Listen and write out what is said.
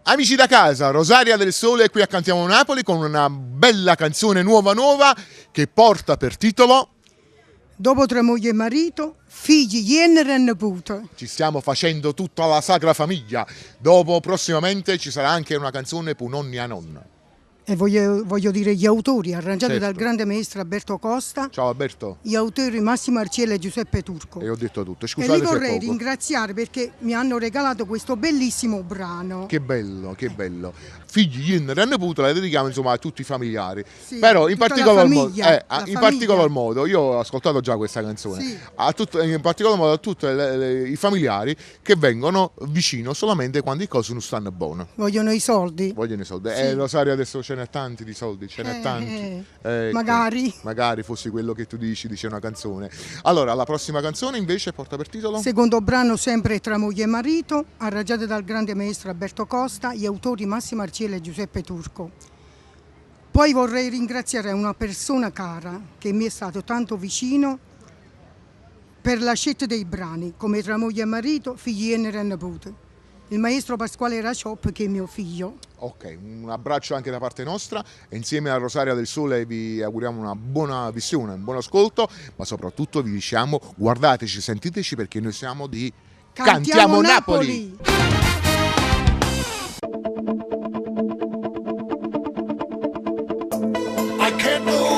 Amici da casa, Rosaria del Sole qui a Cantiamo Napoli con una bella canzone nuova che porta per titolo Dopo tra moglie e marito, figli, genere e nipote. Ci stiamo facendo tutta la Sacra Famiglia. Dopo prossimamente ci sarà anche una canzone per nonni a nonna. E voglio dire gli autori, arrangiati Certo. dal grande maestro Alberto Costa, Ciao Alberto. gli autori Massimo Arciela e Giuseppe Turco. E ho detto tutto. E Scusate li se è vorrei poco. ringraziare perché mi hanno regalato questo bellissimo brano. Che bello, che bello. Figli, genere e nipote la dedichiamo insomma a tutti i familiari. Sì, Però in tutta la particolar famiglia, modo, la in famiglia. particolar modo, io ho ascoltato già questa canzone, Sì. in particolar modo a tutti i familiari che vengono vicino solamente quando le cose non stanno buone. Vogliono i soldi. Vogliono i soldi. Sì. Rosario adesso ce n'è tanti di soldi, ce n'è tanti. Ecco, Magari. magari fossi quello che tu dice una canzone. Allora, la prossima canzone invece porta per titolo? Secondo brano sempre tra moglie e marito, arrangiate dal grande maestro Alberto Costa, gli autori Massimo Arciela e Giuseppe Turco. Poi vorrei ringraziare una persona cara che mi è stato tanto vicino per la scelta dei brani, come tra moglie e marito, figli, genere e nipote. Il maestro Pasquale Raciop, che è mio figlio. Ok, un abbraccio anche da parte nostra e insieme a Rosaria del Sole vi auguriamo una buona visione, un buon ascolto, ma soprattutto vi diciamo guardateci, sentiteci perché noi siamo di Cantiamo Napoli! I can't move.